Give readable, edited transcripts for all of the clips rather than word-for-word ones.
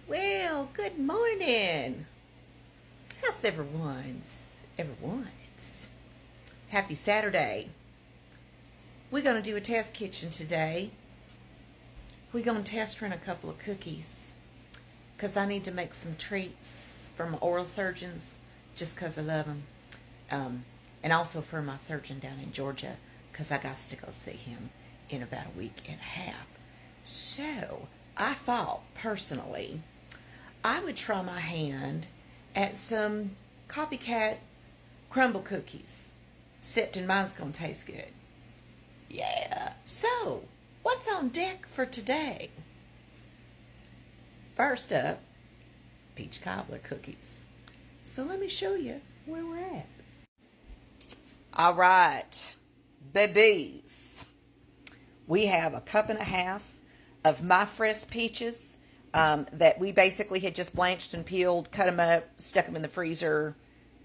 Well, good morning. How's everyone's? Happy Saturday. We're going to do a test kitchen today. We're going to test run a couple of cookies because I need to make some treats for my oral surgeons just because I love them. And also for my surgeon down in Georgia because I got to go see him in about a week and a half. So I thought, personally, I would try my hand at some copycat Crumbl cookies. Except mine's going to taste good. Yeah. So, what's on deck for today? First up, peach cobbler cookies. So let me show you where we're at. All right, babies. We have a cup and a half of my fresh peaches that we basically had just blanched and peeled, cut them up, stuck them in the freezer.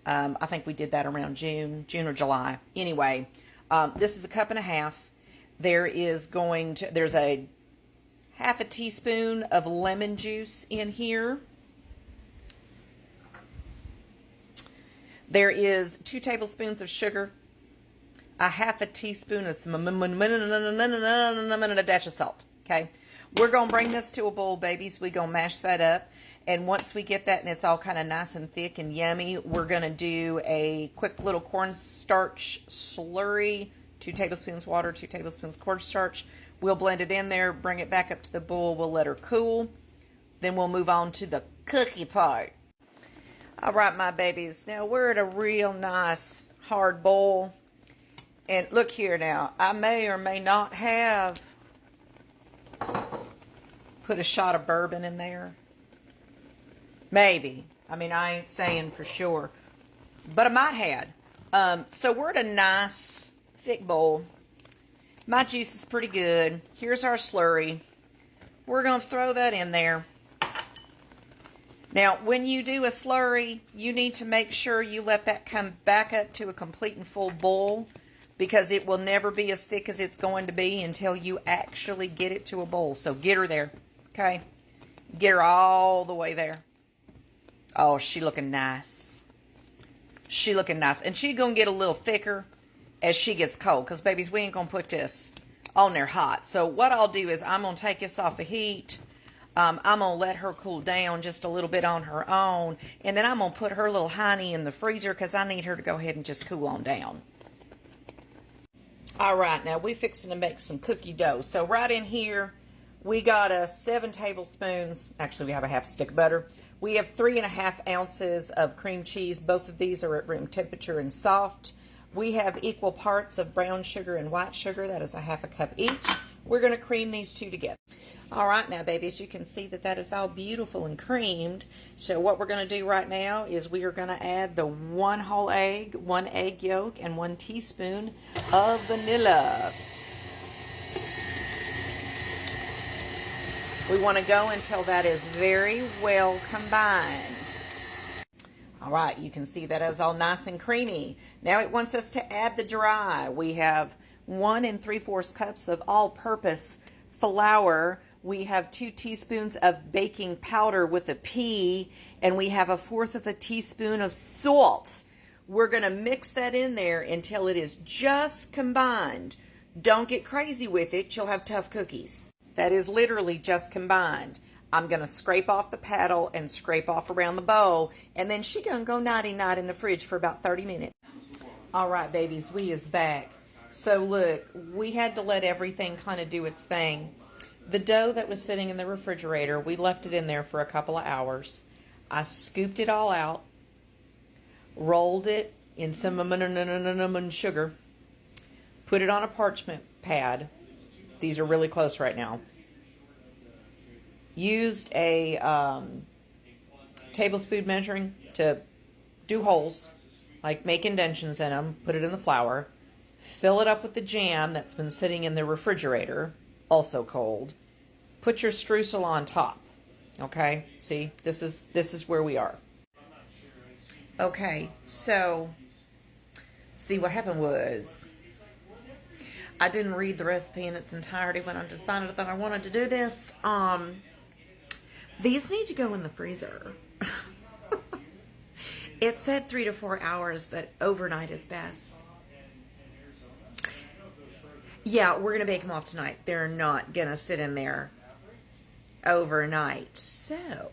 I think we did that around June or July. Anyway, this is a cup and a half. There's a half a teaspoon of lemon juice in here. There is 2 tablespoons of sugar, a half a teaspoon of a dash of salt. Okay, we're gonna bring this to a boil, babies. We're gonna mash that up, and once we get that and it's all kind of nice and thick and yummy, we're gonna do a quick little cornstarch slurry. 2 tablespoons water, 2 tablespoons cornstarch. We'll blend it in there, bring it back up to the boil. We'll let her cool. Then we'll move on to the cookie part. All right, my babies. Now we're at a real nice hard boil. And look here now. I may or may not have put a shot of bourbon in there. Maybe. I mean, I ain't saying for sure. But I might have. So we're at a nice thick bowl. My juice is pretty good. Here's our slurry. We're going to throw that in there. Now, when you do a slurry, you need to make sure you let that come back up to a complete and full boil, because it will never be as thick as it's going to be until you actually get it to a boil. So get her there, okay? Get her all the way there. Oh, she looking nice. She looking nice. And she's going to get a little thicker as she gets cold, because, babies, we ain't going to put this on there hot. So what I'll do is I'm going to take this off the heat. I'm going to let her cool down just a little bit on her own. And then I'm going to put her little hiney in the freezer because I need her to go ahead and just cool on down. All right, now we're fixing to make some cookie dough. So right in here, we got 7 tablespoons. Actually, we have a half stick of butter. We have 3.5 ounces of cream cheese. Both of these are at room temperature and soft. We have equal parts of brown sugar and white sugar. That is a half a cup each. We're going to cream these 2 together. All right, now, babies, you can see that is all beautiful and creamed. So what we're going to do right now is we are going to add the 1 whole egg, 1 egg yolk, and 1 teaspoon of vanilla. We want to go until that is very well combined. All right, you can see that is all nice and creamy. Now it wants us to add the dry. We have 1 3/4 cups of all-purpose flour. We have 2 teaspoons of baking powder with a P, and we have 1/4 of a teaspoon of salt. We're going to mix that in there until it is just combined. Don't get crazy with it. You'll have tough cookies. That is literally just combined. I'm going to scrape off the paddle and scrape off around the bowl, and then she's going to go nighty-night in the fridge for about 30 minutes. All right, babies, we is back. So look, we had to let everything kind of do its thing. The dough that was sitting in the refrigerator, we left it in there for a couple of hours. I scooped it all out, rolled it in some sugar, put it on a parchment pad. These are really close right now. Used a tablespoon measuring to do holes, like make indentions in them, put it in the flour, fill it up with the jam that's been sitting in the refrigerator, also cold. Put your streusel on top. Okay, see, this is where we are. Okay, so see, what happened was I didn't read the recipe in its entirety when I decided that I wanted to do this. These need to go in the freezer. It said 3 to 4 hours, but overnight is best. Yeah, we're going to bake them off tonight. They're not going to sit in there overnight. So,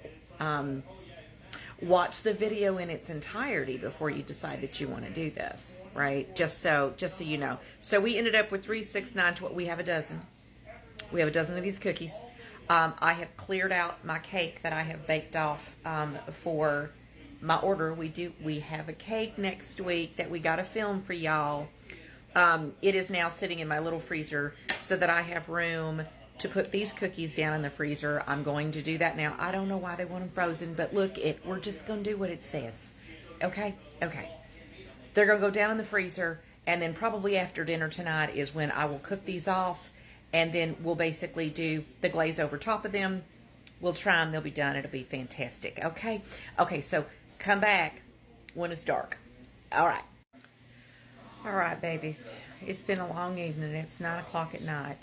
watch the video in its entirety before you decide that you want to do this, right? Just so you know. So we ended up with 3, 6, 9, 12. We have a dozen. We have a dozen of these cookies. I have cleared out my cake that I have baked off for my order. We have a cake next week that we got to film for y'all. It is now sitting in my little freezer so that I have room to put these cookies down in the freezer. I'm going to do that now. I don't know why they want them frozen, but look, we're just going to do what it says. Okay? Okay. They're going to go down in the freezer, and then probably after dinner tonight is when I will cook these off, and then we'll basically do the glaze over top of them. We'll try them. They'll be done. It'll be fantastic. Okay? Okay, so come back when it's dark. All right. All right, babies. It's been a long evening. It's 9 o'clock at night.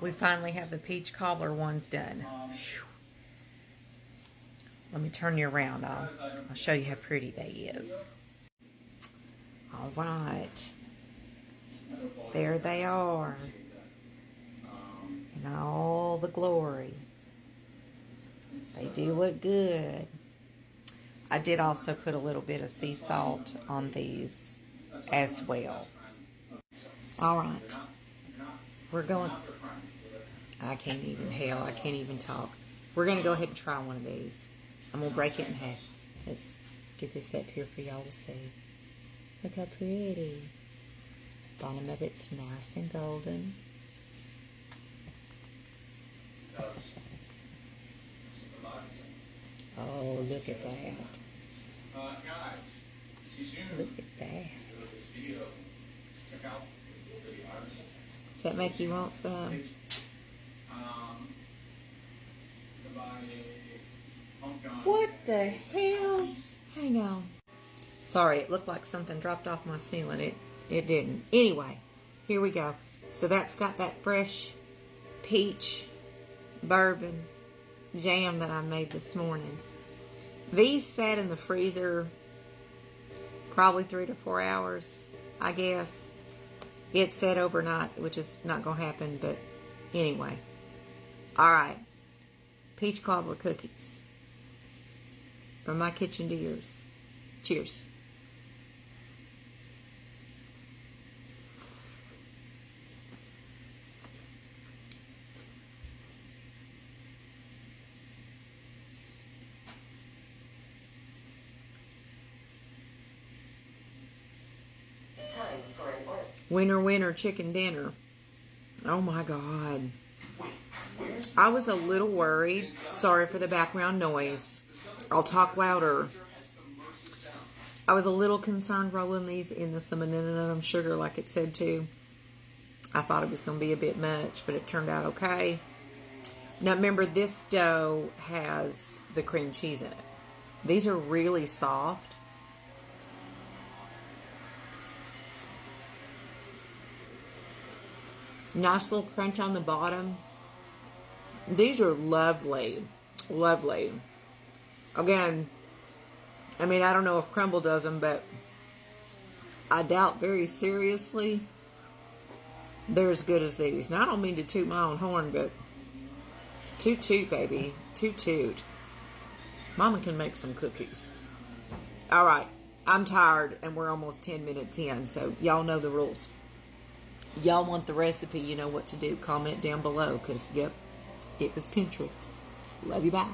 We finally have the peach cobbler ones done. Whew. Let me turn you around. I'll show you how pretty they is. All right. There they are. In all the glory. They do look good. I did also put a little bit of sea salt on these as well. All right. We're going... I can't even talk. We're going to go ahead and try one of these. I'm going to break it in half. Let's get this up here for y'all to see. Look how pretty. Bottom of it's nice and golden. Oh, look at that. Look at that. Does that make you want some? What the hell? Hang on. Sorry, it looked like something dropped off my ceiling. It didn't. Anyway, here we go. So that's got that fresh peach bourbon jam that I made this morning. These sat in the freezer probably 3 to 4 hours, I guess. It sat overnight, which is not going to happen, but anyway. All right. Peach cobbler cookies. From my kitchen to yours. Cheers. Winner, winner, chicken dinner. Oh my God. I was a little worried. Sorry for the background noise. I'll talk louder. I was a little concerned rolling these in the cinnamon sugar like it said to. I thought it was going to be a bit much, but it turned out okay. Now remember, this dough has the cream cheese in it. These are really soft. Nice little crunch on the bottom. These are lovely. Lovely. Again, I mean, I don't know if Crumbl does them, but I doubt very seriously they're as good as these. Now, I don't mean to toot my own horn, but toot toot, baby. Toot toot. Mama can make some cookies. All right. I'm tired, and we're almost 10 minutes in, so y'all know the rules. Y'all want the recipe, you know what to do. Comment down below, because, yep, it was Pinterest. Love you, bye.